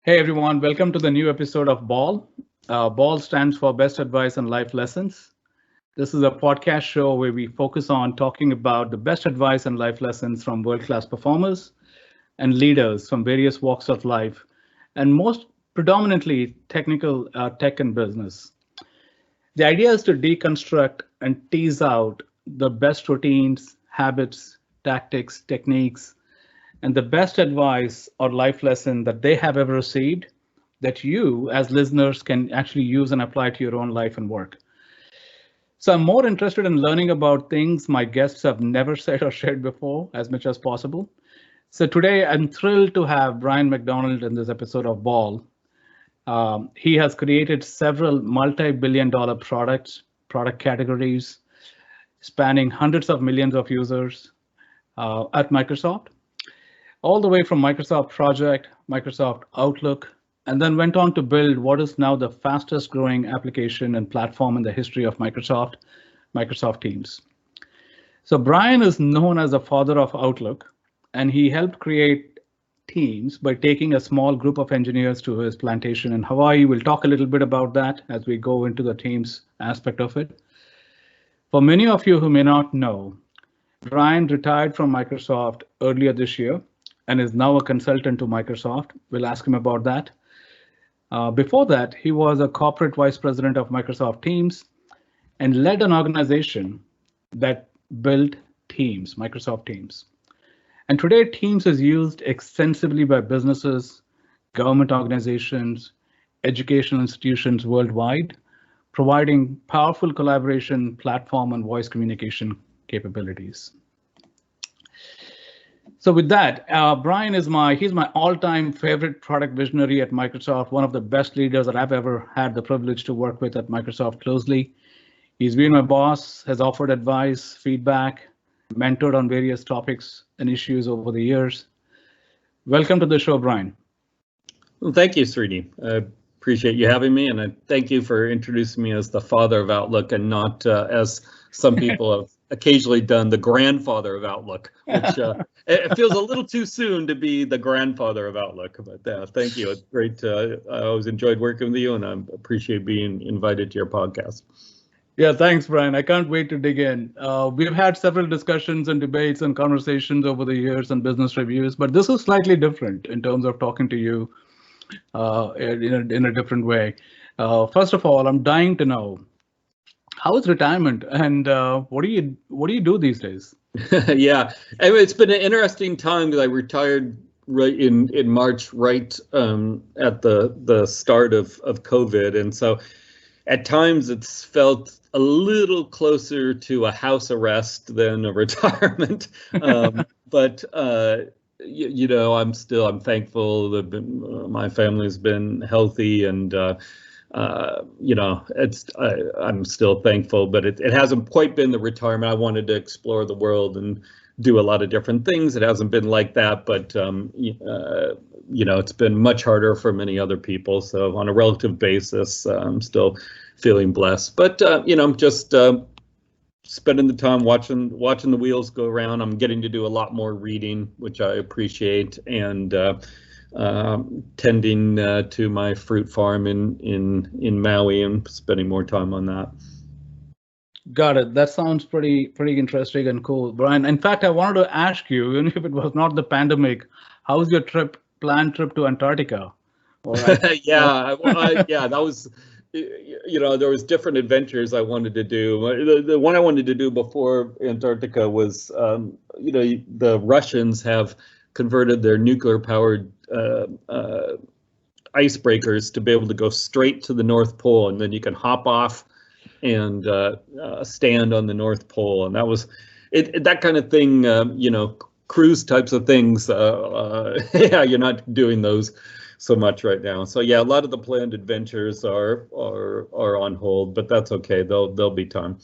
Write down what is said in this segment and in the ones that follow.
Hey everyone, welcome to the new episode of Ball. Ball stands for Best Advice and Life Lessons. This is a podcast show where we focus on talking about the best advice and life lessons from world class performers and leaders from various walks of life, and most predominantly technical tech and business. The idea is to deconstruct and tease out the best routines, habits, tactics, techniques, and the best advice or life lesson that they have ever received that you as listeners can actually use and apply to your own life and work. So I'm more interested in learning about things my guests have never said or shared before as much as possible. So today I'm thrilled to have Brian MacDonald in this episode of Ball. He has created several multi-billion dollar products, product categories, spanning hundreds of millions of users at Microsoft, all the way from Microsoft Project, Microsoft Outlook, and then went on to build what is now the fastest growing application and platform in the history of Microsoft, Microsoft Teams. So Brian is known as the father of Outlook, and he helped create Teams by taking a small group of engineers to his plantation in Hawaii. We'll talk a little bit about that as we go into the Teams aspect of it. For many of you who may not know, Brian retired from Microsoft earlier this year and is now a consultant to Microsoft. We'll ask him about that. Before that, he was a corporate vice president of Microsoft Teams and led an organization that built Teams, Microsoft Teams. And today, Teams is used extensively by businesses, government organizations, educational institutions worldwide, providing powerful collaboration, platform, and voice communication capabilities. So with that, Brian is he's my all-time favorite product visionary at Microsoft, one of the best leaders that I've ever had the privilege to work with at Microsoft closely. He's been my boss, has offered advice, feedback, mentored on various topics and issues over the years. Welcome to the show, Brian. Well, thank you, Srini. I appreciate you having me, and I thank you for introducing me as the father of Outlook and not as some people have occasionally done, the grandfather of Outlook, which it feels a little too soon to be the grandfather of Outlook. But thank you. It's great. I always enjoyed working with you, and I appreciate being invited to your podcast. Yeah, thanks, Brian. I can't wait to dig in. We've had several discussions and debates and conversations over the years and business reviews, but this is slightly different in terms of talking to you in a different way. First of all, I'm dying to know, how is retirement, and what do you do these days? Yeah, anyway, it's been an interesting time because I retired right in March, right at the start of COVID, and so at times it's felt a little closer to a house arrest than a retirement. But I'm thankful that my family's been healthy, and I'm still thankful, but it hasn't quite been the retirement. I wanted to explore the world and do a lot of different things. It hasn't been like that, but it's been much harder for many other people. So on a relative basis, I'm still feeling blessed. But I'm just spending the time watching the wheels go around. I'm getting to do a lot more reading, which I appreciate, and tending to my fruit farm in Maui and spending more time on that. Got it. That sounds pretty interesting and cool, Brian. In fact, I wanted to ask you, even if it was not the pandemic, how's your planned trip to Antarctica? Yeah, that was, there was different adventures I wanted to do. The one I wanted to do before Antarctica was, the Russians have converted their nuclear-powered icebreakers to be able to go straight to the North Pole, and then you can hop off and stand on the North Pole. And that was that kind of thing, cruise types of things. Yeah, you're not doing those so much right now. So yeah, a lot of the planned adventures are on hold, but that's okay. There'll be time.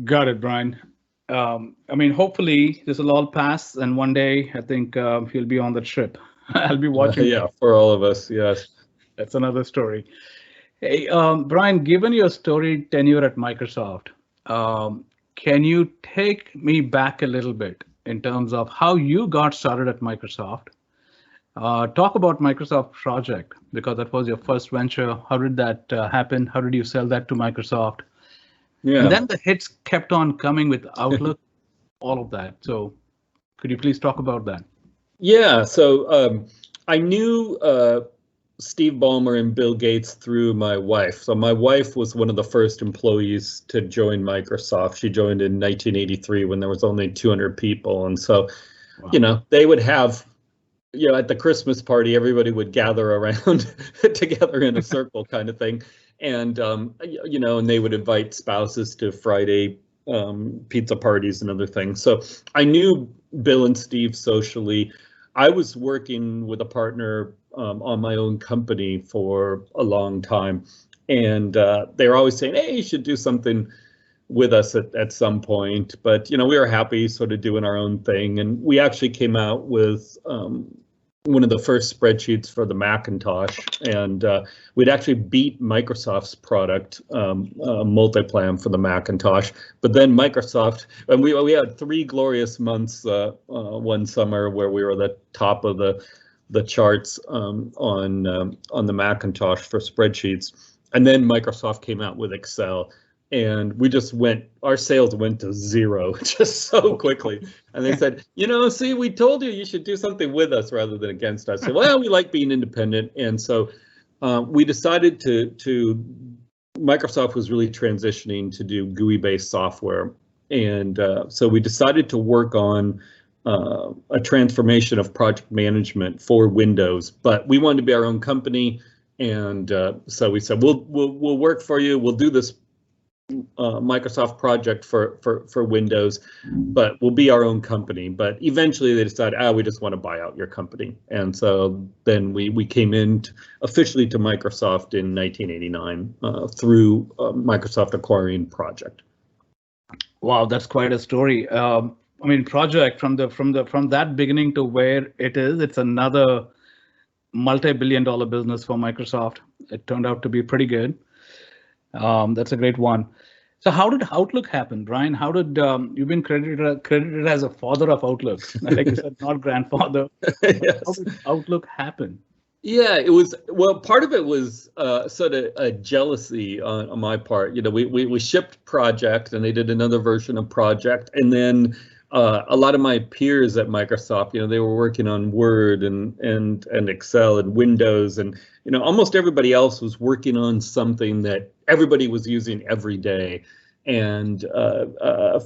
Got it, Brian. Hopefully this will all pass, and one day I think you'll be on the trip. I'll be watching. Yeah, for all of us, yes. That's another story. Hey, Brian, given your storied tenure at Microsoft, can you take me back a little bit in terms of how you got started at Microsoft Talk about Microsoft Project, because that was your first venture. How did that happen? How did you sell that to Microsoft? Yeah. And then the hits kept on coming with Outlook, all of that. So could you please talk about that? Yeah. So I knew Steve Ballmer and Bill Gates through my wife. So my wife was one of the first employees to join Microsoft. She joined in 1983 when there was only 200 people. And so, Wow. they would have, at the Christmas party, everybody would gather around together in a circle kind of thing. And, and they would invite spouses to Friday pizza parties and other things. So I knew Bill and Steve socially. I was working with a partner on my own company for a long time. And they were always saying, hey, you should do something with us at some point. But, we were happy sort of doing our own thing. And we actually came out with one of the first spreadsheets for the Macintosh. And we'd actually beat Microsoft's product, Multiplan, for the Macintosh. But then Microsoft, and we had 3 glorious months one summer where we were at the top of the charts on the Macintosh for spreadsheets. And then Microsoft came out with Excel. And our sales went to 0 just so quickly. And they said, see, we told you should do something with us rather than against us. So, well, we like being independent. And so we decided Microsoft was really transitioning to do GUI-based software. And so we decided to work on a transformation of project management for Windows, but we wanted to be our own company. And so we said, we'll work for you. We'll do this Microsoft project for Windows, but we'll be our own company. But eventually they decided, we just want to buy out your company. And so then we came in officially to Microsoft in 1989 through Microsoft acquiring Project. Wow, that's quite a story. Project from that beginning to where it is, it's another multi-billion-dollar business for Microsoft. It turned out to be pretty good. That's a great one. So how did Outlook happen, Brian? How did you've been credited as a father of Outlook? Like you said, not grandfather. Yes. How did Outlook happen? Yeah, it was, part of it was sort of a jealousy on my part. We shipped Project and they did another version of Project. And then a lot of my peers at Microsoft, they were working on Word and Excel and Windows. And, almost everybody else was working on something that everybody was using every day. And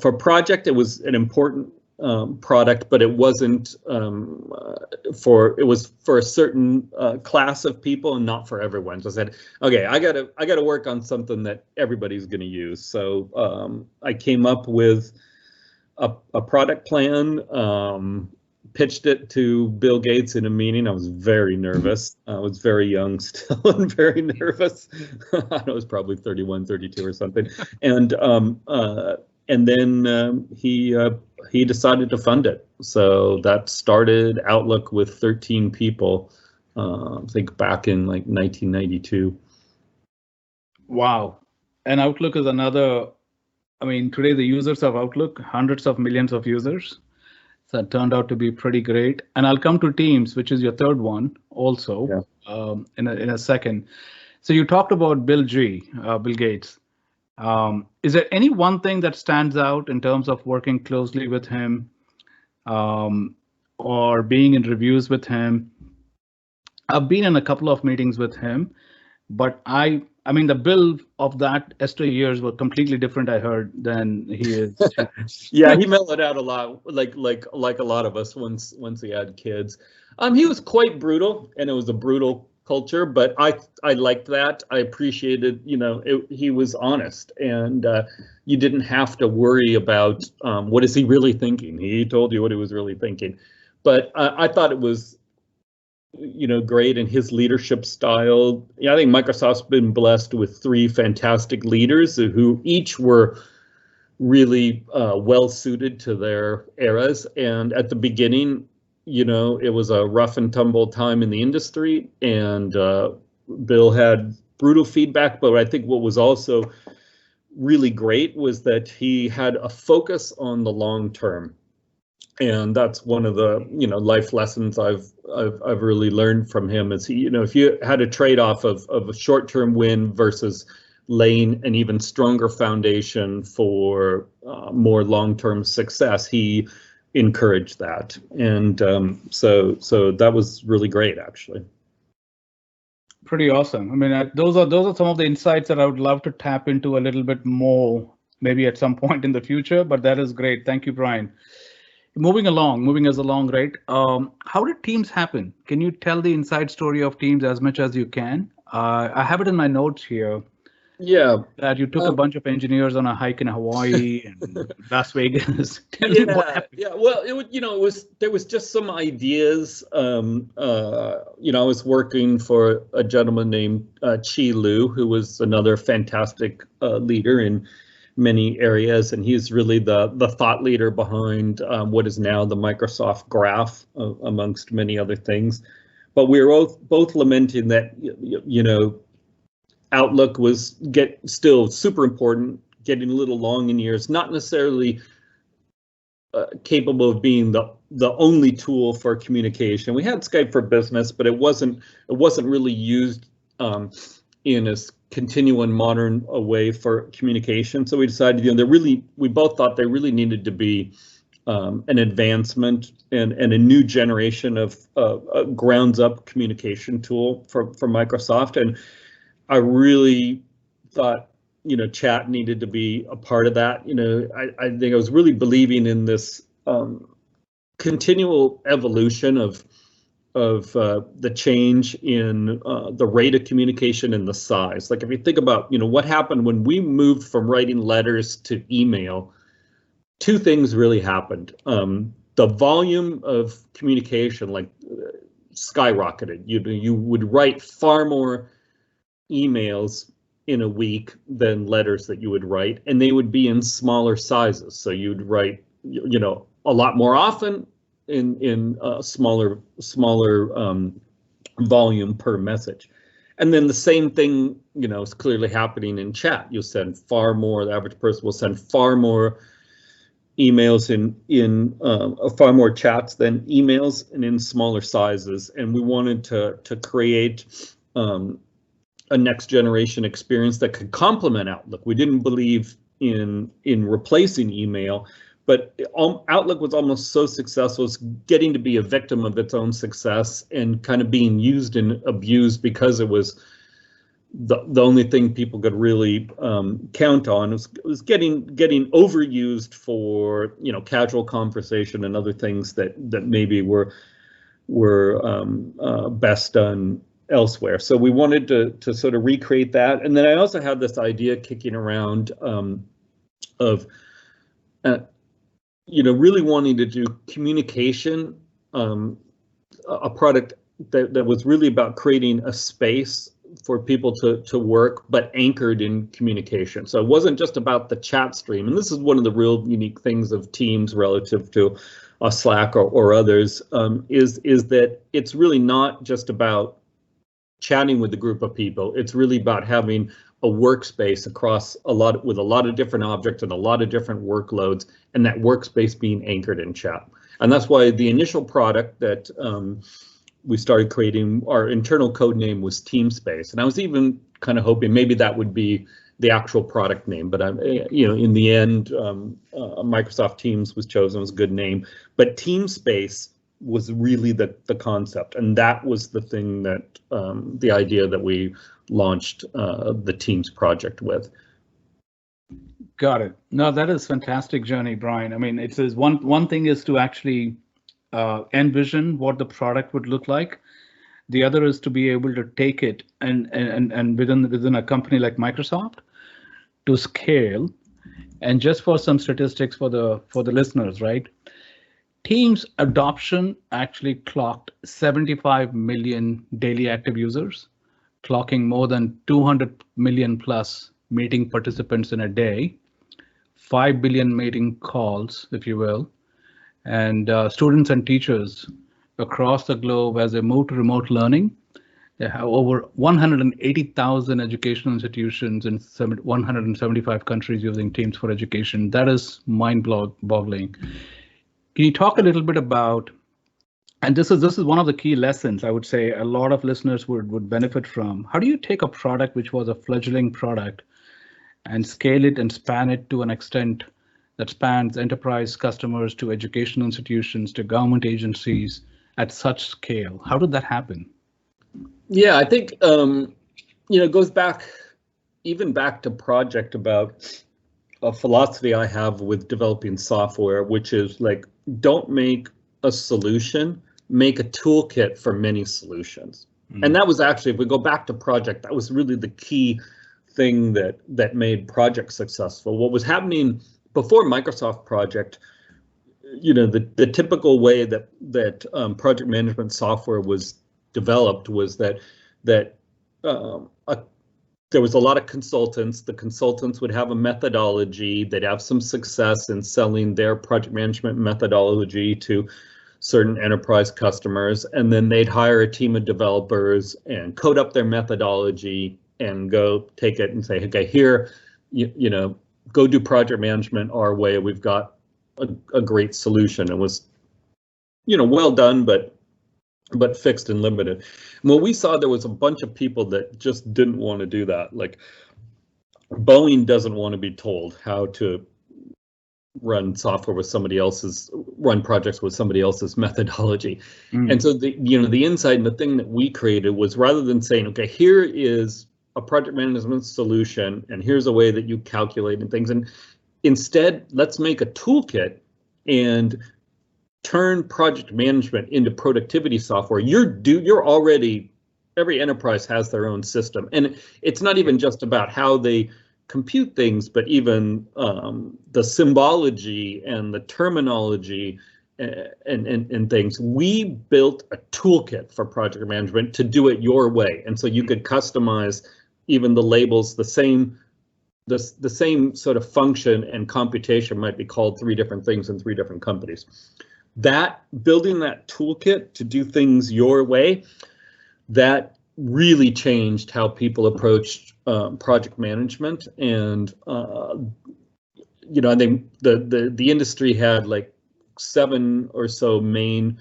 for Project, it was an important product, but it wasn't it was for a certain class of people and not for everyone. So I said, okay, I gotta work on something that everybody's going to use. So I came up with a product plan, pitched it to Bill Gates in a meeting. I was very nervous. I was very young still and very nervous. I was probably 31, 32 or something. And then he decided to fund it. So that started Outlook with 13 people, I think back in like 1992. Wow. And Outlook is another, today the users of Outlook, hundreds of millions of users. So it turned out to be pretty great. And I'll come to Teams, which is your third one also, in a second. So you talked about Bill Gates. Is there any one thing that stands out in terms of working closely with him or being in reviews with him? I've been in a couple of meetings with him, but the Bill of that Esther years were completely different, I heard, than he is. Yeah, he mellowed out a lot, like a lot of us once he had kids. He was quite brutal, and it was a brutal culture, but I liked that. I appreciated, he was honest, and you didn't have to worry about what is he really thinking. He told you what he was really thinking. But I thought it was, great in his leadership style. I think Microsoft's been blessed with 3 fantastic leaders who each were really well suited to their eras. And at the beginning, it was a rough and tumble time in the industry, and Bill had brutal feedback. But I think what was also really great was that he had a focus on the long term. And that's one of the life lessons I've I've really learned from him is, if you had a trade-off of a short-term win versus laying an even stronger foundation for more long-term success, he encouraged that. And so that was really great, actually. Pretty awesome. I mean, those are some of the insights that I would love to tap into a little bit more, maybe at some point in the future, but that is great. Thank you, Brian. Moving us along, right? How did Teams happen? Can you tell the inside story of Teams as much as you can? I have it in my notes here. Yeah. That you took a bunch of engineers on a hike in Hawaii and Las Vegas. Tell me what happened. Yeah. Well, there was just some ideas. I was working for a gentleman named Chi Lu, who was another fantastic leader in many areas, and he's really the thought leader behind what is now the Microsoft Graph, amongst many other things. But we were both lamenting that Outlook was still super important, getting a little long in years, not necessarily capable of being the only tool for communication. We had Skype for Business, but it wasn't really used in a continual modern way for communication. So we decided, we both thought there really needed to be an advancement and a new generation of grounds up communication tool for Microsoft. And I really thought, chat needed to be a part of that. I think I was really believing in this continual evolution of the change in the rate of communication and the size. Like if you think about, what happened when we moved from writing letters to email, two things really happened. The volume of communication skyrocketed. You would write far more emails in a week than letters that you would write, and they would be in smaller sizes. So you'd write, a lot more often in smaller volume per message. And then the same thing, is clearly happening in chat. You'll send far more. The average person will send far more emails in far more chats than emails, and in smaller sizes. And we wanted to create a next generation experience that could complement Outlook. We didn't believe in replacing email, but Outlook was almost so successful, it's getting to be a victim of its own success and kind of being used and abused because it was the only thing people could really count on. It was getting overused for casual conversation and other things that maybe were best done elsewhere. So we wanted to sort of recreate that. And then I also had this idea kicking around of really wanting to do communication, a product that was really about creating a space for people to work, but anchored in communication. So it wasn't just about the chat stream. And this is one of the real unique things of Teams relative to Slack or others, is that it's really not just about chatting with a group of people. It's really about having a workspace across with a lot of different objects and a lot of different workloads, and that workspace being anchored in chat. And that's why the initial product that we started creating, our internal code name was TeamSpace. And I was even kind of hoping maybe that would be the actual product name, but in the end, Microsoft Teams was chosen as a good name. But TeamSpace was really the concept, and that was the thing that the idea that we launched the Teams project with. Got it. No, that is fantastic journey, Brian. I mean, it says one thing is to actually envision what the product would look like. The other is to be able to take it and within a company like Microsoft to scale. And just for some statistics for the listeners, right? Teams adoption actually clocked 75 million daily active users, clocking more than 200 million plus meeting participants in a day, 5 billion meeting calls, if you will, and students and teachers across the globe as they move to remote learning. They have over 180,000 educational institutions in 175 countries using Teams for education. That is mind-boggling. Can you talk a little bit about, And this is one of the key lessons I would say a lot of listeners would benefit from. How do you take a product which was a fledgling product and scale it and span it to an extent that spans enterprise customers to educational institutions to government agencies at such scale? How did that happen? Yeah, I think it goes back to project about a philosophy I have with developing software, which is like, don't make a solution, make a toolkit for many solutions. And that was actually, if we go back to project, that was really the key thing that made project successful. What was happening before Microsoft Project, the typical way that project management software was developed was that there was a lot of consultants. The consultants would have a methodology. They'd have some success in selling their project management methodology to certain enterprise customers, and then they'd hire a team of developers and code up their methodology and go take it and say, okay, here, go do project management our way. We've got a great solution. It was, well done, but fixed and limited. And what we saw, there was a bunch of people that just didn't want to do that. Like Boeing doesn't want to be told how to run software with run projects with somebody else's methodology. And so the insight and the thing that we created was, rather than saying, okay, here is a project management solution and here's a way that you calculate and things, and instead let's make a toolkit and turn project management into productivity software. You're already, every enterprise has their own system, and it's not even just about how they compute things, but even the symbology and the terminology and things. We built a toolkit for project management to do it your way, and so you could customize even the labels. The same sort of function and computation might be called 3 different things in 3 different companies. Building that toolkit to do things your way, that really changed how people approached project management. And I think the industry had like 7 or so main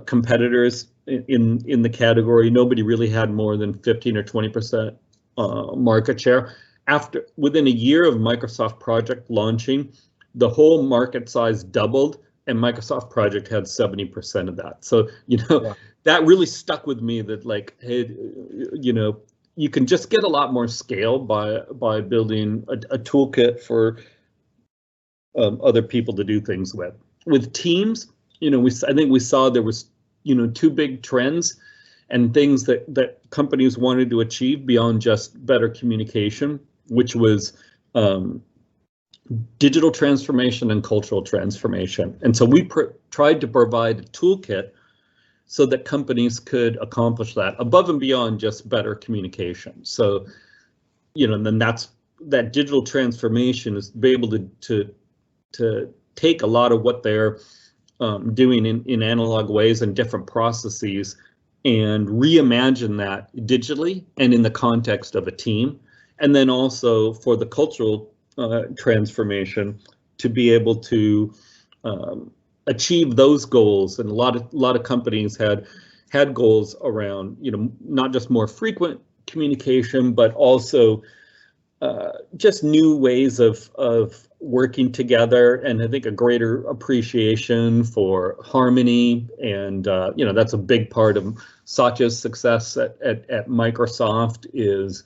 competitors in the category. Nobody really had more than 15 or 20% market share. Within a year of Microsoft Project launching, the whole market size doubled, and Microsoft Project had 70% of that. So, Wow. That really stuck with me, that like, hey, you can just get a lot more scale by building a toolkit for other people to do things with. With teams, I think we saw there was, 2 big trends and things that companies wanted to achieve beyond just better communication, which was digital transformation and cultural transformation. And so we tried to provide a toolkit so that companies could accomplish that above and beyond just better communication. So, and then that digital transformation is to be able to take a lot of what they're doing in analog ways and different processes and reimagine that digitally and in the context of a team. And then also for the cultural transformation, to be able to achieve those goals. And a lot of companies had goals around, not just more frequent communication, but also just new ways of working together, and I think a greater appreciation for harmony. And that's a big part of Satya's success at Microsoft, is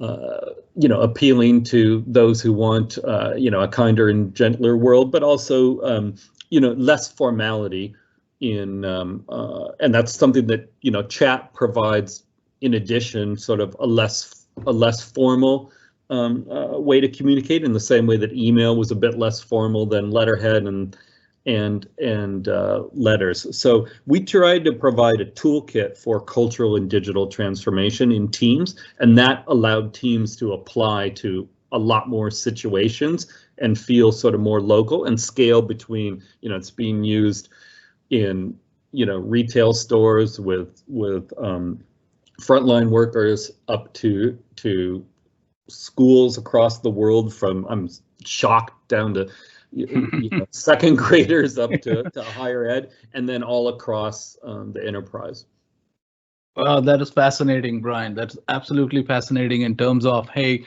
appealing to those who want a kinder and gentler world, but also less formality in and that's something that chat provides, in addition, sort of a less formal way to communicate, in the same way that email was a bit less formal than letterhead and letters. So we tried to provide a toolkit for cultural and digital transformation in teams, and that allowed teams to apply to a lot more situations and feel sort of more local and scale between, it's being used in, retail stores with frontline workers up to schools across the world, from, I'm shocked, down to second graders up to higher ed, and then all across the enterprise. Well, that is fascinating, Brian. That's absolutely fascinating in terms of, hey,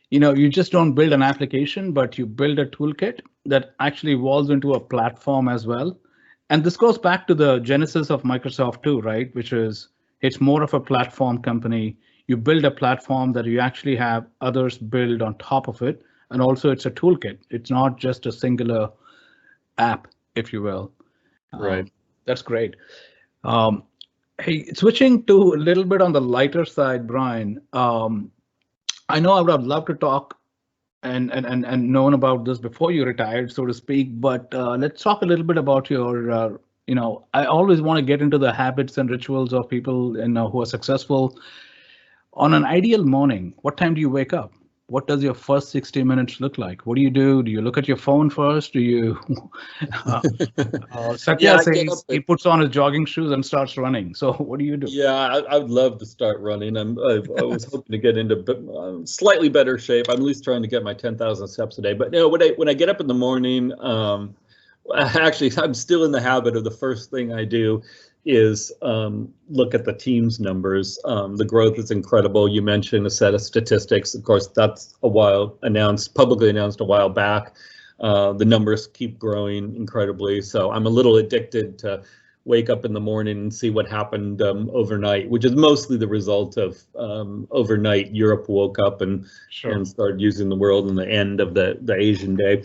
you just don't build an application, but you build a toolkit that actually evolves into a platform as well. And this goes back to the genesis of Microsoft too, right? Which is it's more of a platform company. You build a platform that you actually have others build on top of it. And also it's a toolkit. It's not just a singular app, if you will. Right. That's great. Hey, switching to a little bit on the lighter side, Brian. I know I would have loved to talk and known about this before you retired, so to speak. But let's talk a little bit about your. I always want to get into the habits and rituals of people who are successful. On an ideal morning, what time do you wake up? What does your first 60 minutes look like? What do you do? Do you look at your phone first? Do you? Satya says he puts on his jogging shoes and starts running. So what do you do? Yeah, I would love to start running. I was hoping to get into slightly better shape. I'm at least trying to get my 10,000 steps a day. But when I get up in the morning, actually, I'm still in the habit of the first thing I do is look at the team's numbers. The growth is incredible. You mentioned a set of statistics. Of course, that's publicly announced a while back. The numbers keep growing incredibly. So I'm a little addicted to wake up in the morning and see what happened overnight, which is mostly the result of overnight Europe woke up and started using the world in the end of the Asian day.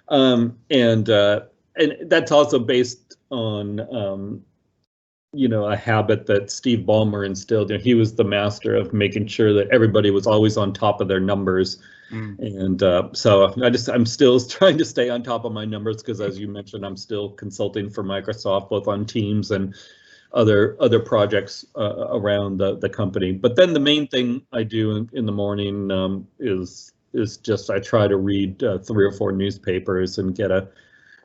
And that's also based on a habit that Steve Ballmer instilled. He was the master of making sure that everybody was always on top of their numbers. And so I'm still trying to stay on top of my numbers because, as you mentioned, I'm still consulting for Microsoft, both on Teams and other projects around the company. But then the main thing I do in the morning is just I try to read 3 or 4 newspapers and get a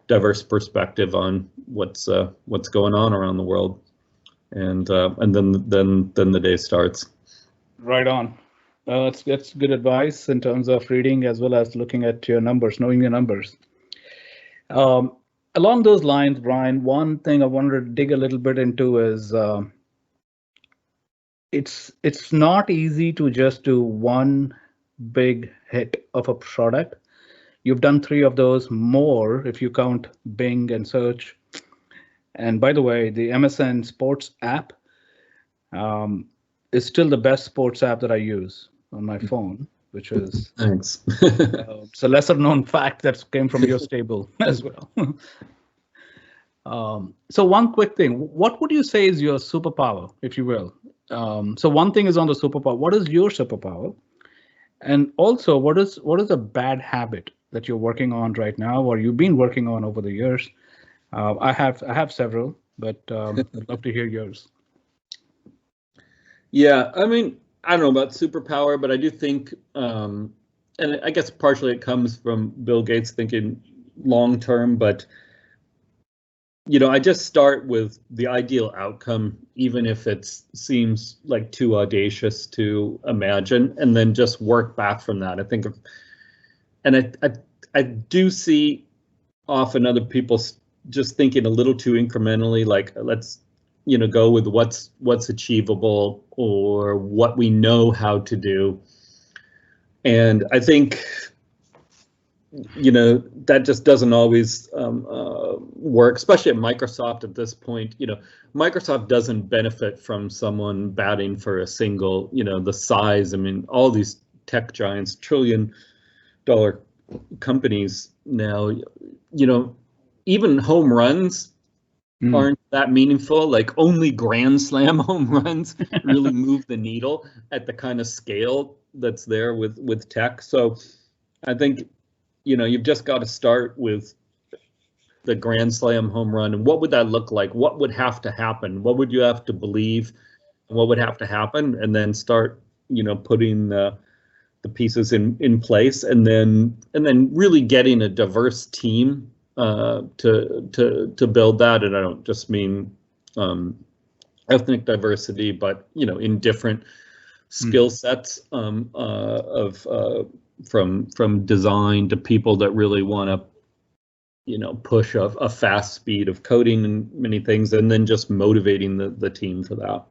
diverse perspective on what's going on around the world. And then the day starts. Right on. That's good advice in terms of reading as well as looking at your numbers, knowing your numbers. Along those lines, Brian, one thing I wanted to dig a little bit into is it's not easy to just do one big hit of a product. You've done 3 of those, more if you count Bing and search. And by the way, the MSN Sports app is still the best sports app that I use on my phone, which is thanks. It's a lesser known fact that came from your stable as well. So one quick thing, what would you say is your superpower, if you will? So one thing is on the superpower. What is your superpower? And also, what is a bad habit that you're working on right now, or you've been working on over the years? I have several, but I'd love to hear yours. Yeah, I mean, I don't know about superpower, but I do think, and I guess partially it comes from Bill Gates thinking long term, but I just start with the ideal outcome, even if it seems like too audacious to imagine, and then just work back from that. I think I do see often other people just thinking a little too incrementally, like let's go with what's achievable or what we know how to do. And I think that just doesn't always work, especially at Microsoft at this point. Microsoft doesn't benefit from someone batting for a single, the size. I mean, all these tech giants, $1 trillion companies now, even home runs aren't that meaningful. Like only Grand Slam home runs really move the needle at the kind of scale that's there with tech. So I think, you've just got to start with the Grand Slam home run. And what would that look like? What would have to happen? What would you have to believe? And what would have to happen? And then start, putting the pieces in place, and then really getting a diverse team to build that. And I don't just mean ethnic diversity, but in different skill sets of from design to people that really want to push a fast speed of coding and many things, and then just motivating the team for that.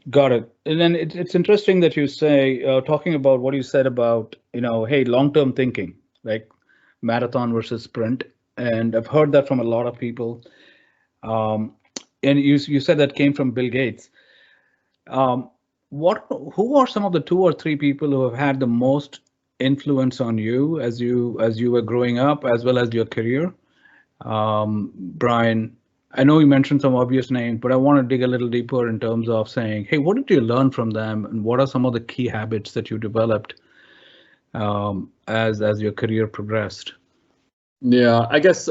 Got it. And then it's interesting that you say, talking about what you said about, hey, long-term thinking, like marathon versus sprint. And I've heard that from a lot of people. And you said that came from Bill Gates. Who are some of the 2 or 3 people who have had the most influence on you as you were growing up, as well as your career? Brian, I know you mentioned some obvious names, but I want to dig a little deeper in terms of saying, hey, what did you learn from them, and what are some of the key habits that you developed as your career progressed? Yeah, I guess.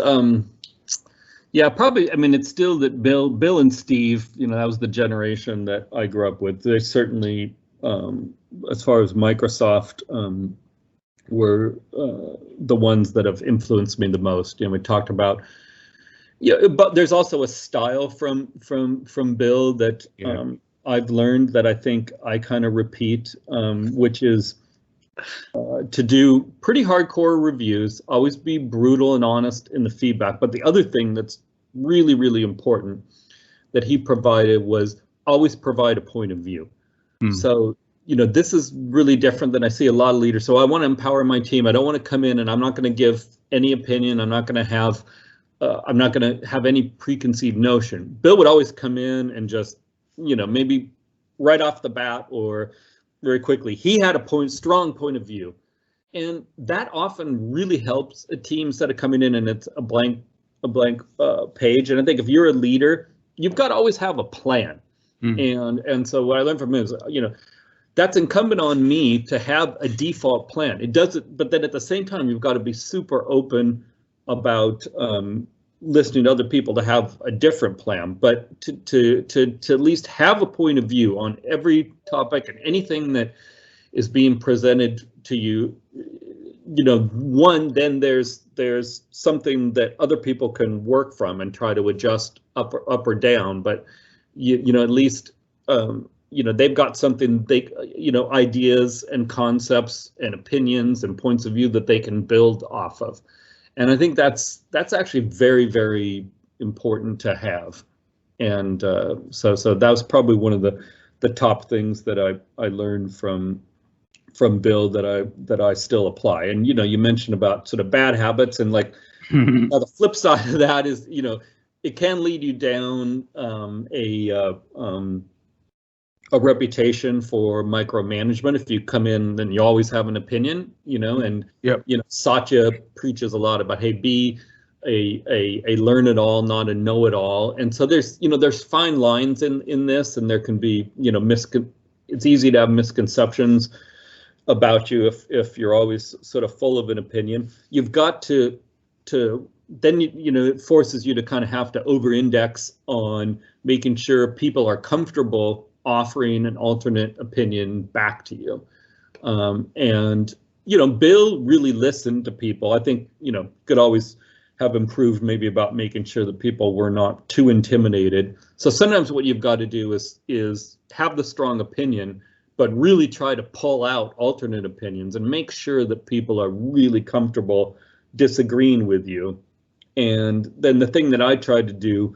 Yeah, probably. I mean, it's still that Bill and Steve. That was the generation that I grew up with. They certainly, as far as Microsoft, were the ones that have influenced me the most. We talked about. Yeah, but there's also a style from Bill that I've learned that I think I kind of repeat, which is to do pretty hardcore reviews, always be brutal and honest in the feedback. But the other thing that's really, really important that he provided was always provide a point of view. So, this is really different than I see a lot of leaders. So I want to empower my team. I don't want to come in and I'm not going to give any opinion. I'm not going to have any preconceived notion. Bill would always come in and just, maybe right off the bat or very quickly, he had a strong point of view. And that often really helps a team instead of coming in and it's a blank page. And I think if you're a leader, you've got to always have a plan. And so what I learned from him is, that's incumbent on me to have a default plan. It doesn't, but then at the same time, you've got to be super open about listening to other people to have a different plan, but to at least have a point of view on every topic and anything that is being presented to you. Then there's something that other people can work from and try to adjust up or down. But at least they've got something ideas and concepts and opinions and points of view that they can build off of. And I think that's actually very, very important to have. And so that was probably one of the top things that I learned from Bill that I still apply. And you mentioned about sort of bad habits, and like the flip side of that is it can lead you down a reputation for micromanagement if you come in and you always have an opinion, and Satya preaches a lot about, hey, be a learn it all, not a know it all. And so there's fine lines in this, and there can be it's easy to have misconceptions about you if you're always sort of full of an opinion. You've got to then it forces you to kind of have to over-index on making sure people are comfortable offering an alternate opinion back to you. And Bill really listened to people. I think could always have improved maybe about making sure that people were not too intimidated. So sometimes what you've got to do is have the strong opinion, but really try to pull out alternate opinions and make sure that people are really comfortable disagreeing with you. And then the thing that I tried to do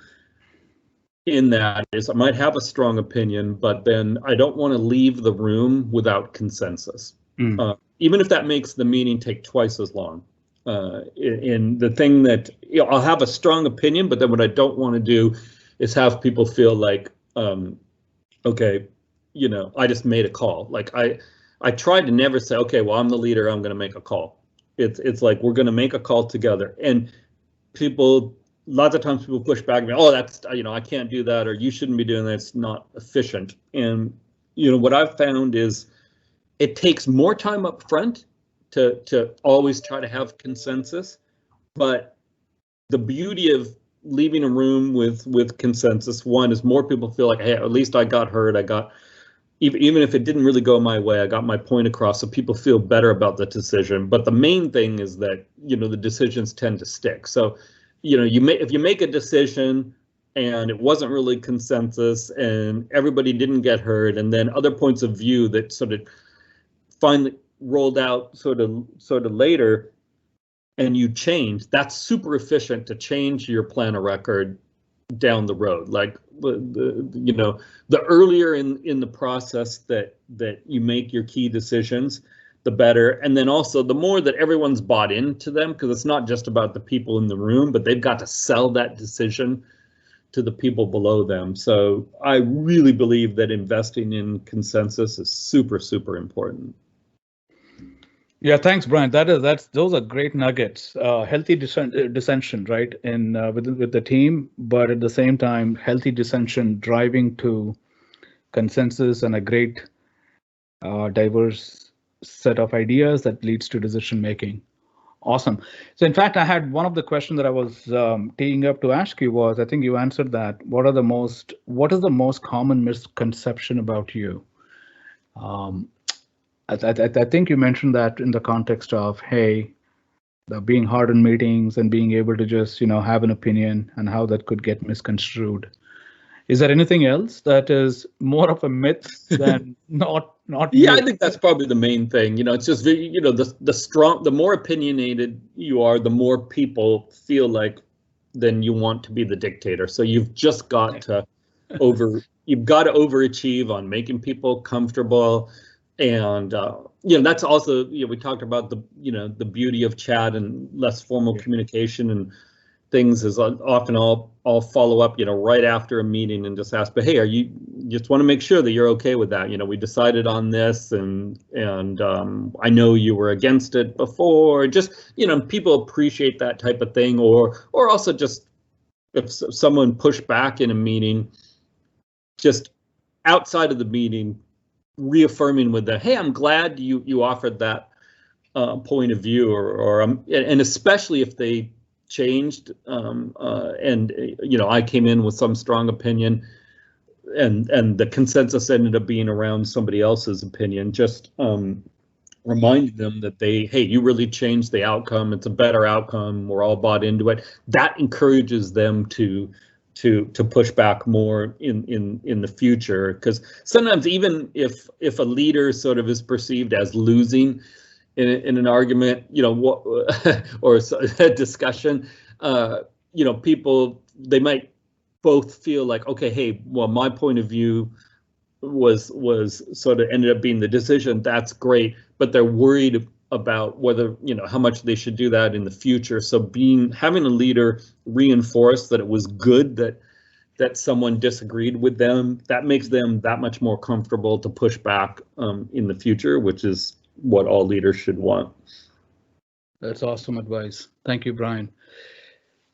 in that is I might have a strong opinion, but then I don't want to leave the room without consensus, even if that makes the meeting take twice as long. In the thing that I'll have a strong opinion, but then what I don't want to do is have people feel like, okay, I just made a call. Like I try to never say, okay, well, I'm the leader, I'm going to make a call. It's like we're going to make a call together, and lots of times people push back and oh, that's, I can't do that, or you shouldn't be doing that, it's not efficient. And what I've found is it takes more time up front to always try to have consensus, but the beauty of leaving a room with consensus, one is more people feel like, hey, at least I got heard, even if it didn't really go my way, I got my point across, so people feel better about the decision. But the main thing is that the decisions tend to stick. So if you make a decision and it wasn't really consensus and everybody didn't get heard, and then other points of view that sort of finally rolled out sort of later, and you change, that's super efficient to change your plan of record down the road. Like the earlier in the process that you make your key decisions, the better. And then also the more that everyone's bought into them, because it's not just about the people in the room, but they've got to sell that decision to the people below them. So I really believe that investing in consensus is super, super important. Yeah, thanks, Brian. Those are great nuggets. Healthy dissension, right, in with the team, but at the same time, healthy dissension driving to consensus and a great diverse set of ideas that leads to decision making. Awesome. So in fact, I had one of the questions that I was teeing up to ask you was, I think you answered that. What is the most common misconception about you? I think you mentioned that in the context of, hey, being hard in meetings and being able to just, have an opinion and how that could get misconstrued. Is there anything else that is more of a myth than not? Yeah, I think that's probably the main thing. It's just, the more opinionated you are, the more people feel like then you want to be the dictator. So you've just got to overachieve on making people comfortable. And that's also, we talked about the beauty of chat and less formal communication and things is often I'll follow up, right after a meeting and just ask, but hey, you just want to make sure that you're okay with that? We decided on this, and I know you were against it before. Just, people appreciate that type of thing, or also just if someone pushed back in a meeting, just outside of the meeting, reaffirming with the, hey, I'm glad you offered that point of view, and especially if they changed, and I came in with some strong opinion, and the consensus ended up being around somebody else's opinion. Just reminding them that hey, you really changed the outcome. It's a better outcome. We're all bought into it. That encourages them to push back more in the future, because sometimes even if a leader sort of is perceived as losing in an argument, or a discussion, people, they might both feel like, okay, hey, well, my point of view was sort of ended up being the decision. That's great, but they're worried about whether, how much they should do that in the future. So having a leader reinforce that it was good that someone disagreed with them, that makes them that much more comfortable to push back in the future, which is what all leaders should want. That's awesome advice. Thank you, Brian.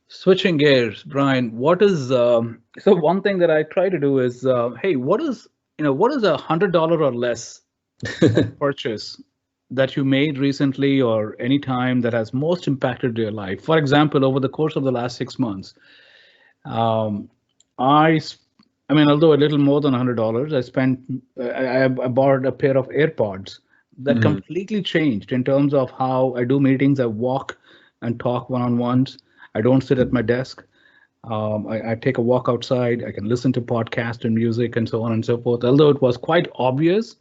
Switching gears, Brian, what is so one thing that I try to do is, hey, what is $100 or less purchase that you made recently or any time that has most impacted your life? For example, over the course of the last 6 months, I mean, although a little more than $100, I borrowed a pair of AirPods that completely changed in terms of how I do meetings. I walk and talk one-on-ones. I don't sit at my desk. I take a walk outside. I can listen to podcasts and music and so on and so forth. Although it was quite obvious,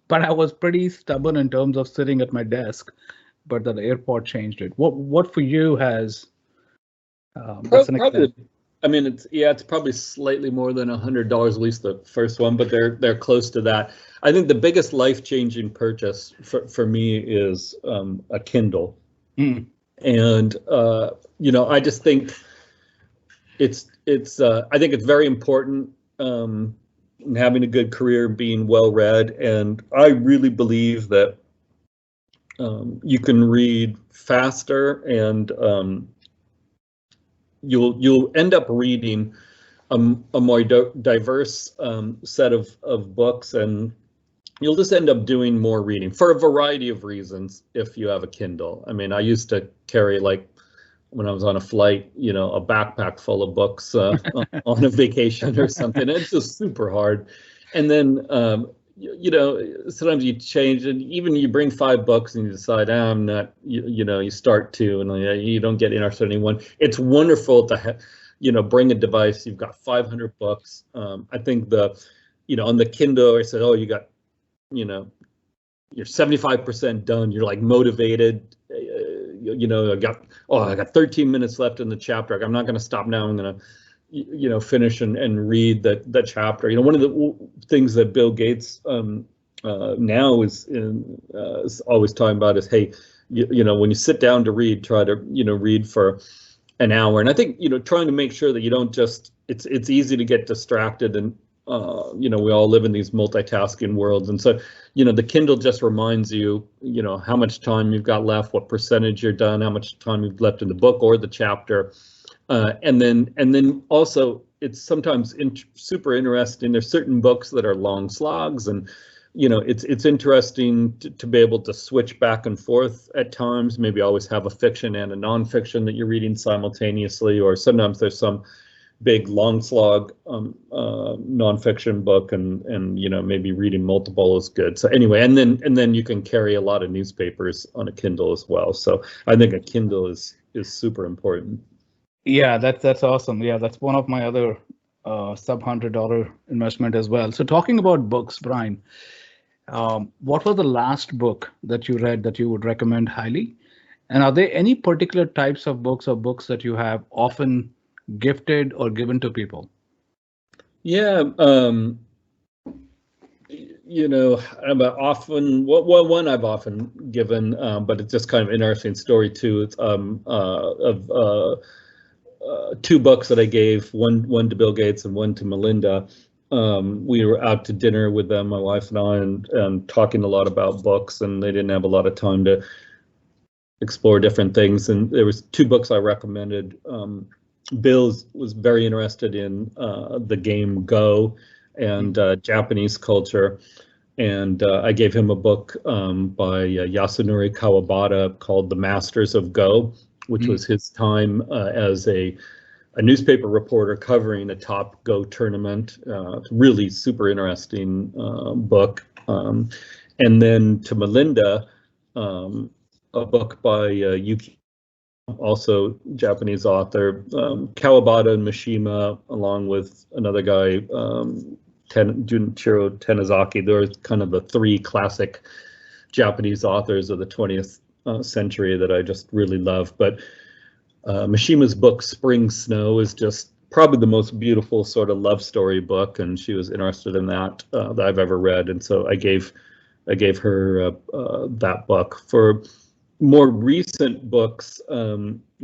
but I was pretty stubborn in terms of sitting at my desk. But the AirPod changed it. What for you has? That's an example. I mean, it's probably slightly more than $100, at least the first one, but they're close to that. I think the biggest life-changing purchase for me is a Kindle, and I just think it's I think it's very important in having a good career, being well-read, and I really believe that you can read faster and you'll end up reading a more diverse set of books, and you'll just end up doing more reading for a variety of reasons if you have a Kindle. I mean, I used to carry, like, when I was on a flight, a backpack full of books on a vacation or something. It's just super hard. And then, sometimes you change, and even you bring 5 books and you decide, I'm not, you start 2 and you don't get interested in one. It's wonderful to bring a device. You've got 500 books. I think on the Kindle, I said, oh, you got, you're 75% done. You're like motivated. I got 13 minutes left in the chapter. I'm not going to stop now. I'm going to, finish and read that chapter. One of the things that Bill Gates now is always talking about is, hey, when you sit down to read, try to, read for an hour. And I think, trying to make sure that you don't just, it's easy to get distracted, and we all live in these multitasking worlds. And so, the Kindle just reminds you, how much time you've got left, what percentage you're done, how much time you've left in the book or the chapter. And then also it's sometimes super interesting. There's certain books that are long slogs, and it's interesting to be able to switch back and forth at times, maybe always have a fiction and a nonfiction that you're reading simultaneously, or sometimes there's some big long slog nonfiction book, and maybe reading multiple is good. So anyway, and then you can carry a lot of newspapers on a Kindle as well. So I think a Kindle is super important. Yeah, that's awesome. Yeah, that's one of my other sub $100 investment as well. So talking about books, Brian, what was the last book that you read that you would recommend highly? And are there any particular types of books or books that you have often gifted or given to people? Yeah, one I've often given, but it's just kind of an interesting story too. It's of two books that I gave, one to Bill Gates and one to Melinda. We were out to dinner with them, my wife and I, and talking a lot about books, and they didn't have a lot of time to explore different things. And there was two books I recommended. Bill was very interested in the game Go and Japanese culture, and I gave him a book by Yasunori Kawabata called The Masters of Go, which was his time as a newspaper reporter covering a top Go tournament. Really super interesting book. And then to Melinda, a book by Yuki, also Japanese author, Kawabata and Mishima, along with another guy, Junichiro Tenazaki. They're kind of the three classic Japanese authors of the 20th century that I just really love. But Mishima's book Spring Snow is just probably the most beautiful sort of love story book, and she was interested in that I've ever read, and so I gave her that book. For more recent books,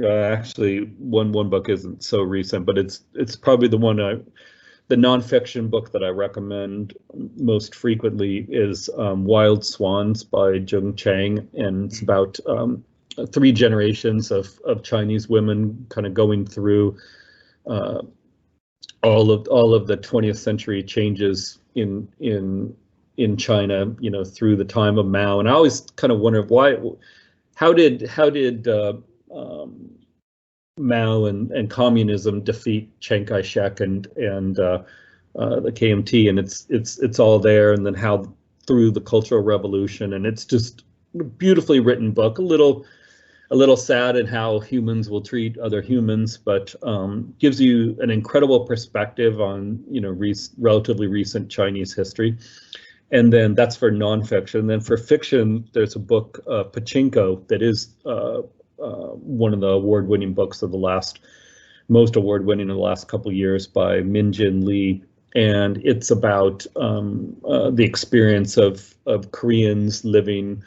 actually one book isn't so recent, but it's probably the nonfiction book that I recommend most frequently is Wild Swans by Jung Chang, and it's about 3 generations of Chinese women kind of going through all of the 20th century changes in China, through the time of Mao. And I always kind of wonder how did Mao and communism defeat Chiang Kai-shek and the KMT, and it's all there, and then how through the Cultural Revolution, and it's just a beautifully written book, a little sad in how humans will treat other humans, but gives you an incredible perspective on relatively recent Chinese history. And then that's for nonfiction. And then for fiction, there's a book, Pachinko, that is one of the award-winning books of most award-winning in the last couple of years by Min-Jin Lee. And it's about the experience of Koreans living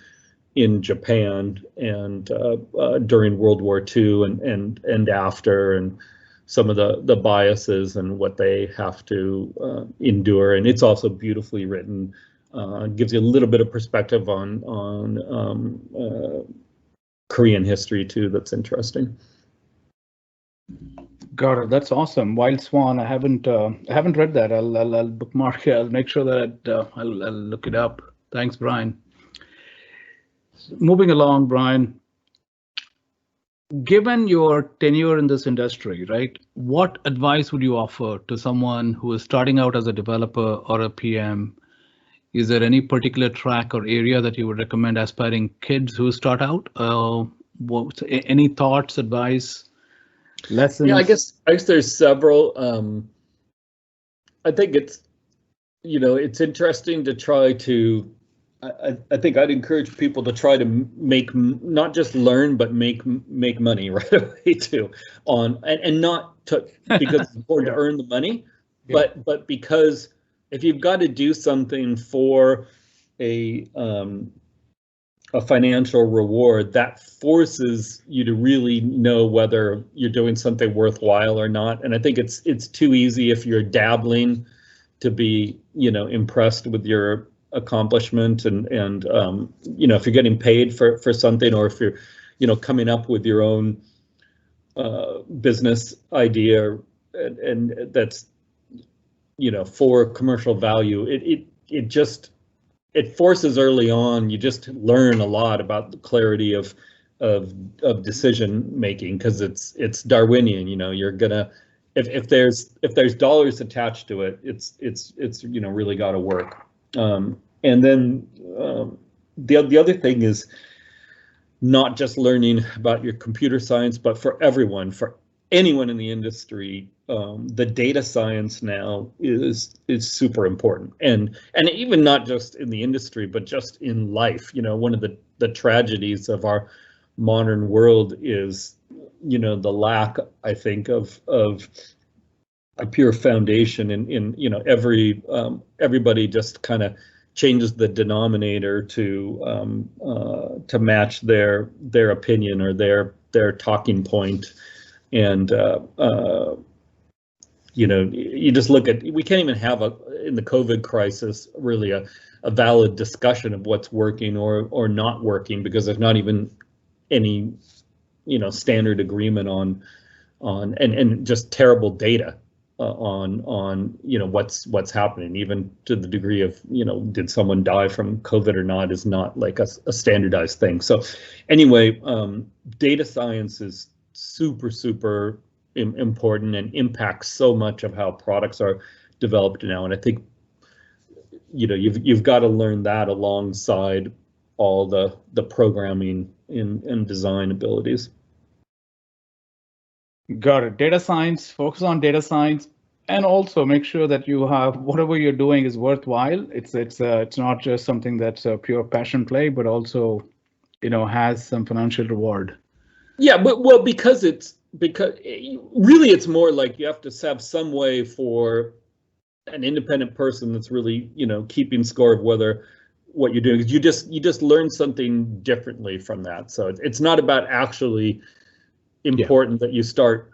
in Japan and during World War II and after, and some of the biases and what they have to endure. And it's also beautifully written. Gives you a little bit of perspective on Korean history too. That's interesting. Got it. That's awesome. Wild Swan. I haven't read that. I'll bookmark it. I'll make sure that I'll look it up. Thanks, Brian. Moving along, Brian. Given your tenure in this industry, right? What advice would you offer to someone who is starting out as a developer or a PM? Is there any particular track or area that you would recommend aspiring kids who start out? Any thoughts, advice, lessons? Yeah, I guess there's several. I think it's interesting to try to I think I'd encourage people to try to not just learn, but make money right away too, and not to because it's important to earn the money, but because if you've got to do something for a financial reward, that forces you to really know whether you're doing something worthwhile or not. And I think it's too easy if you're dabbling to be, impressed with your accomplishment and if you're getting paid for something, or if you're coming up with your own business idea and that's for commercial value, it forces early on. You just learn a lot about the clarity of decision making, because it's Darwinian. You're gonna if there's dollars attached to it, it's really got to work. And then the other thing is not just learning about your computer science, but for anyone in the industry, the data science now is super important, and even not just in the industry, but just in life. One of the tragedies of our modern world is the lack, I think, of a pure foundation in everybody just kind of changes the denominator to match their opinion or their talking point. And you just look at, we can't even have in the COVID crisis really a valid discussion of what's working or not working, because there's not even any standard agreement on and just terrible data on what's happening, even to the degree of did someone die from COVID or not, is not like a standardized thing. So anyway, data science is super important and impacts so much of how products are developed now. And I think you've got to learn that alongside all the programming and design abilities. Got it. Data science, focus on data science, and also make sure that you have whatever you're doing is worthwhile. It's not just something that's a pure passion play, but also has some financial reward. Yeah, but because really it's more like you have to have some way for an independent person that's really keeping score of what you're doing. You just learn something differently from that. So it's not about actually important that you start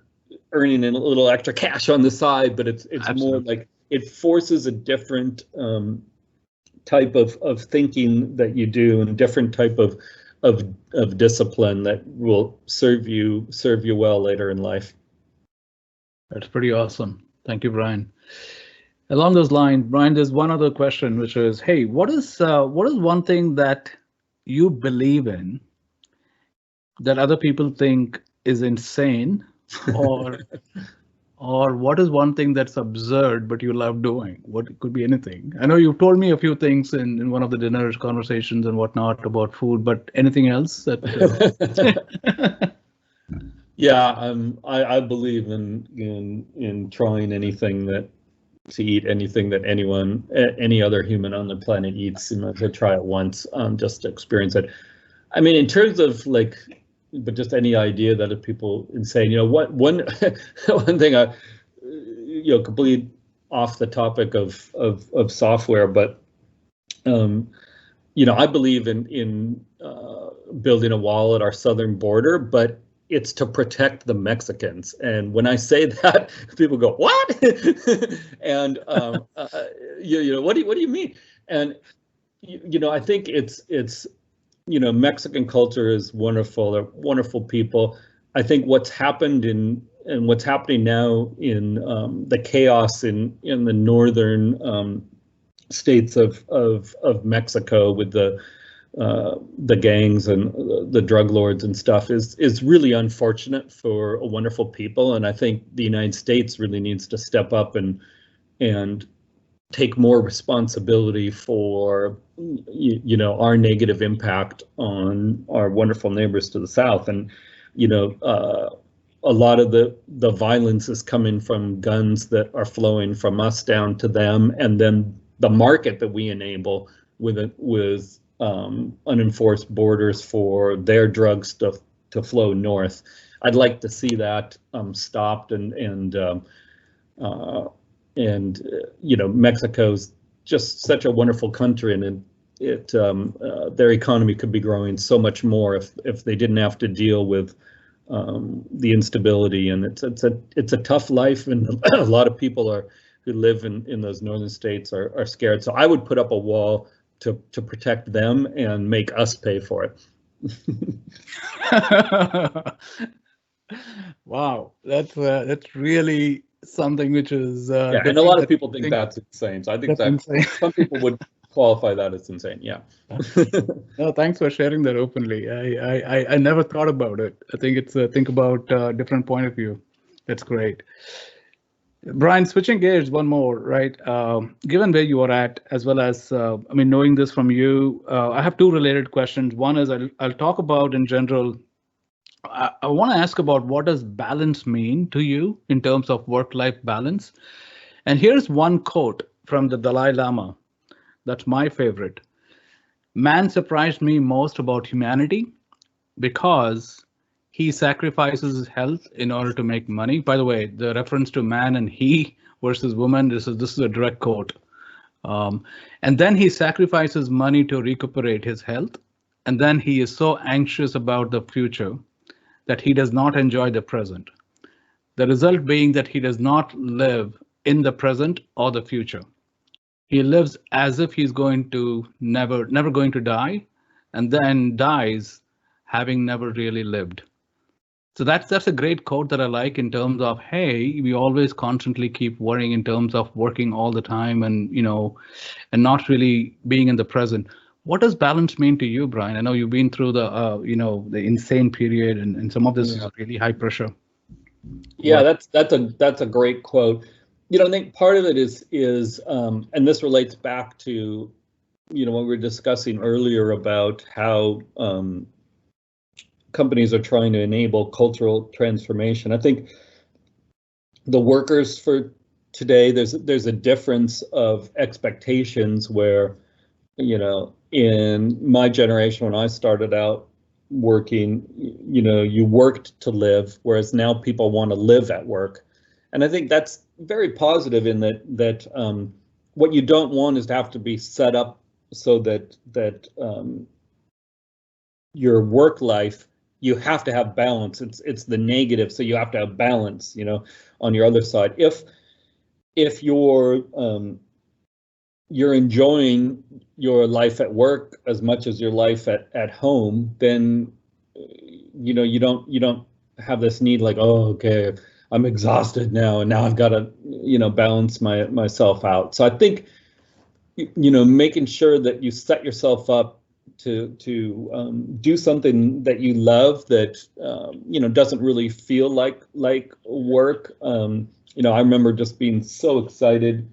earning a little extra cash on the side, but it's more like it forces a different type of thinking that you do, and a different type of discipline that will serve you well later in life. That's pretty awesome. Thank you, Brian. Along those lines, Brian, there's one other question, which is, hey, what is one thing that you believe in that other people think is insane, or what is one thing that's absurd but you love doing? What could be anything? I know you've told me a few things in one of the dinner conversations and whatnot about food, but anything else that? Yeah, I believe in trying anything to eat anything that any other human on the planet eats, to try it once, just to experience it. I mean, in terms of but just any idea that if people insane, one thing I, completely off the topic of software, but I believe in building a wall at our southern border, but it's to protect the Mexicans. And when I say that, people go, "What?" And what do you mean? And I think it's Mexican culture is wonderful. They're wonderful people. I think what's happened and what's happening now in the chaos in the northern states of Mexico with the gangs and the drug lords and stuff is really unfortunate for a wonderful people. And I think the United States really needs to step up and take more responsibility for our negative impact on our wonderful neighbors to the south. And a lot of the violence is coming from guns that are flowing from us down to them, and then the market that we enable with unenforced borders for their drugs to flow north. I'd like to see that stopped, and Mexico's just such a wonderful country, and their economy could be growing so much more if they didn't have to deal with the instability. And it's a tough life, and a lot of people who live in those northern states are scared. So I would put up a wall to protect them and make us pay for it. Wow, that's really something which is and a lot of people think that's insane. So I think that some people would qualify that as insane. Yeah. No, thanks for sharing that openly. I never thought about it. I think it's think about different point of view. That's great. Brian, switching gears one more, right? Given where you are at, as well as, knowing this from you, I have two related questions. One is I'll talk about in general. I want to ask about what does balance mean to you in terms of work-life balance. And here's one quote from the Dalai Lama. That's my favorite. Man surprised me most about humanity because he sacrifices his health in order to make money. By the way, the reference to man and he versus woman, this is a direct quote. And then he sacrifices money to recuperate his health. And then he is so anxious about the future that he does not enjoy the present. The result being that he does not live in the present or the future. He lives as if he's going to never going to die, and then dies having never really lived. So that's a great quote that I like in terms of, hey, we always constantly keep worrying in terms of working all the time and not really being in the present. What does balance mean to you, Brian? I know you've been through the insane period, and some of this is really high pressure. Yeah, that's a great quote. I think part of it is and this relates back to what we were discussing earlier about how companies are trying to enable cultural transformation. I think the workers for today, there's a difference of expectations where, in my generation, when I started out working, you worked to live, whereas now people want to live at work. And I think that's very positive in that what you don't want is to have to be set up so that your work life, you have to have balance. It's the negative, so you have to have balance, on your other side. If you're enjoying your life at work as much as your life at home, then you don't have this need like, oh, okay, I'm exhausted now, and now I've got to balance myself out. So I think making sure that you set yourself up to do something that you love, that doesn't really feel like work. I remember just being so excited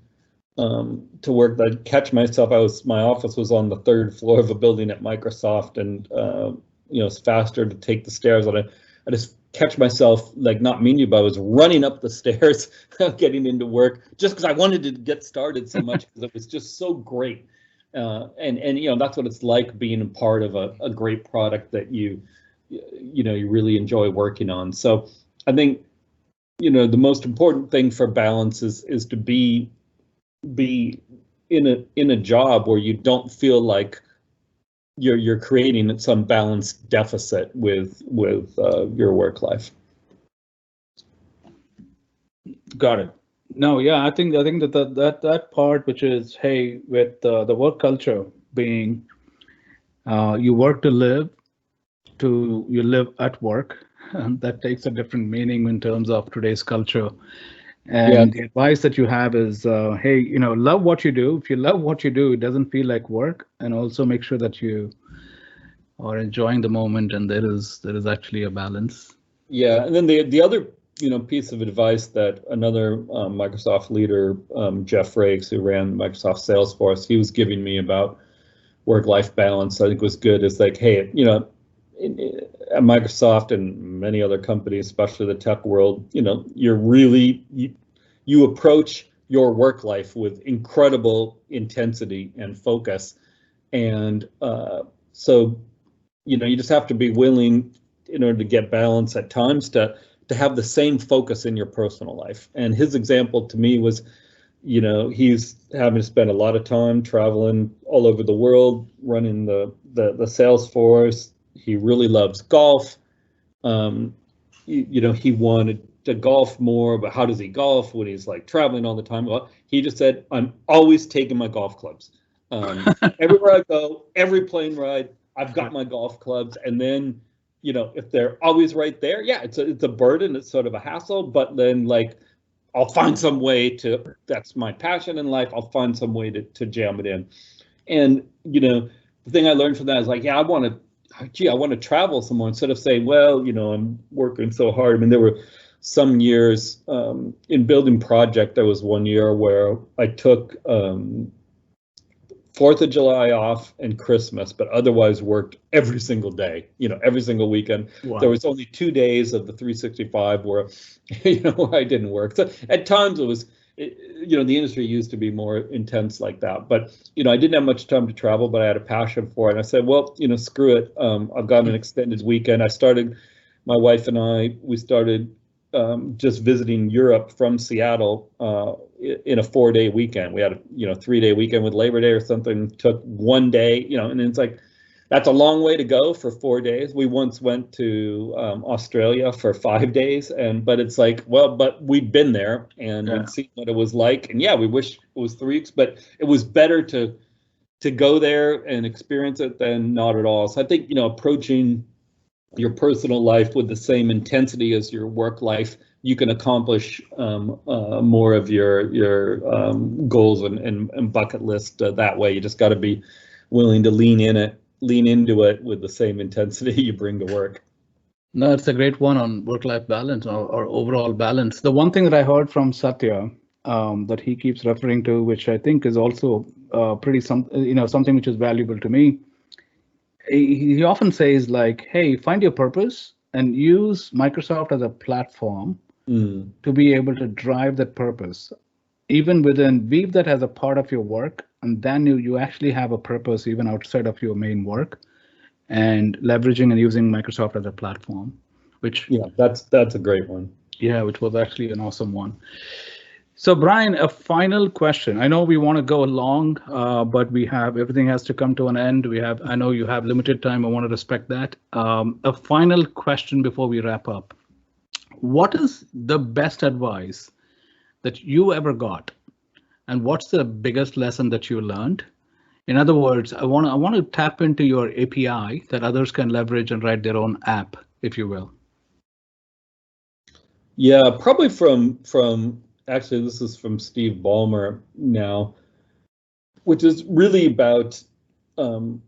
to work that I'd catch myself. My office was on the third floor of a building at Microsoft, and it's faster to take the stairs. And I just catch myself, like, not meaning to, but I was running up the stairs, getting into work, just because I wanted to get started so much, because it was just so great. And that's what it's like being a part of a great product that you really enjoy working on. So I think the most important thing for balance is to be in a job where you don't feel like you're creating some balance deficit with your work life. Got it. No, yeah, I think that part, which is, hey, with the work culture being you work to live, to you live at work, and that takes a different meaning in terms of today's culture. And the advice that you have is, hey, love what you do. If you love what you do, it doesn't feel like work, and also make sure that you are enjoying the moment, and there is actually a balance. Yeah, and then the other piece of advice that another Microsoft leader, Jeff Rakes, who ran Microsoft Salesforce, he was giving me about work-life balance, I think was good, is like, hey, at Microsoft and many other companies, especially the tech world, you're really, you approach your work life with incredible intensity and focus. And so, you just have to be willing in order to get balance at times to have the same focus in your personal life. And his example to me was, he's having to spend a lot of time traveling all over the world, running the sales force. He really loves golf. He wanted to golf more, but how does he golf when he's like traveling all the time? Well, he just said, I'm always taking my golf clubs. Everywhere I go, every plane ride, I've got my golf clubs. And then, if they're always right there, yeah, it's a burden. It's sort of a hassle, but then like, I'll find some way that's my passion in life. I'll find some way to jam it in. And, the thing I learned from that is like, yeah, I want to travel some more, instead of saying, well, I'm working so hard. I mean, there were some years in building project, there was one year where I took 4th of July off and Christmas, but otherwise worked every single day, every single weekend. Wow. There was only 2 days of the 365 where, where I didn't work. So at times it was, the industry used to be more intense like that. But, I didn't have much time to travel, but I had a passion for it. And I said, well, screw it. I've got an extended weekend. My wife and I, we started just visiting Europe from Seattle in a 4-day weekend. We had a 3-day weekend with Labor Day or something. Took 1 day, and it's like, that's a long way to go for 4 days. We once went to Australia for 5 days, but it's like, well, but we'd been there and we'd seen what it was like, and yeah, we wish it was 3 weeks, but it was better to go there and experience it than not at all. So I think approaching your personal life with the same intensity as your work life, you can accomplish more of your goals and bucket list that way. You just got to be willing to lean into it with the same intensity you bring to work. No, it's a great one on work-life balance or overall balance. The one thing that I heard from Satya that he keeps referring to, which I think is also something which is valuable to me. He often says like, hey, find your purpose and use Microsoft as a platform to be able to drive that purpose. Even weave that as a part of your work, and then you actually have a purpose even outside of your main work, and leveraging and using Microsoft as a platform, which that's a great one. Yeah, which was actually an awesome one. So Brian, a final question. I know we want to go long, but everything has to come to an end. I know you have limited time. I want to respect that. A final question before we wrap up. What is the best advice that you ever got? And what's the biggest lesson that you learned? In other words, I want to tap into your API that others can leverage and write their own app, if you will. Yeah, probably from actually, this is from Steve Ballmer now, which is really about in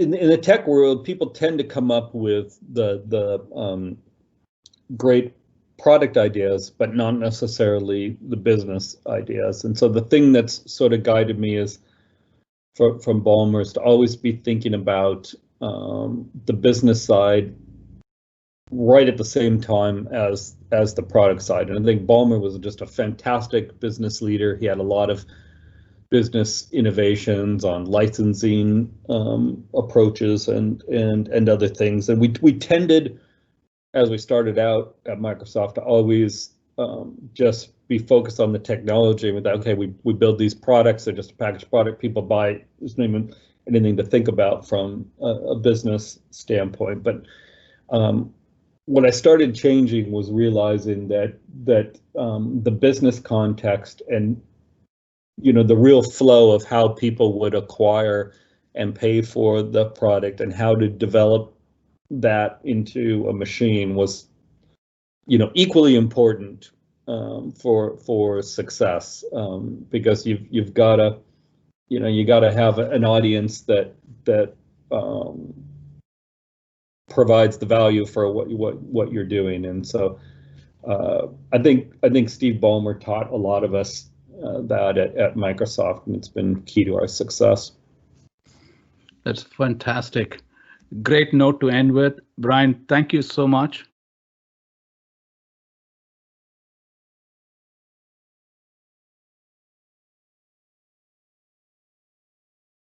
the tech world, people tend to come up with the great product ideas, but not necessarily the business ideas. And so the thing that's sort of guided me is from Ballmer is to always be thinking about the business side right at the same time as the product side. And I think Ballmer was just a fantastic business leader. He had a lot of business innovations on licensing approaches and other things. And we tended, as we started out at Microsoft, to always just be focused on the technology. With that, okay, we build these products, they're just a packaged product, people buy. There's not even anything to think about from a business standpoint. But what I started changing was realizing that the business context and the real flow of how people would acquire and pay for the product and how to develop that into a machine was equally important for success, because you've got to you got to have an audience that provides the value for what you're doing. And so I think Steve Ballmer taught a lot of us that at Microsoft, and it's been key to our success. That's fantastic. Great note to end with. Brian, thank you so much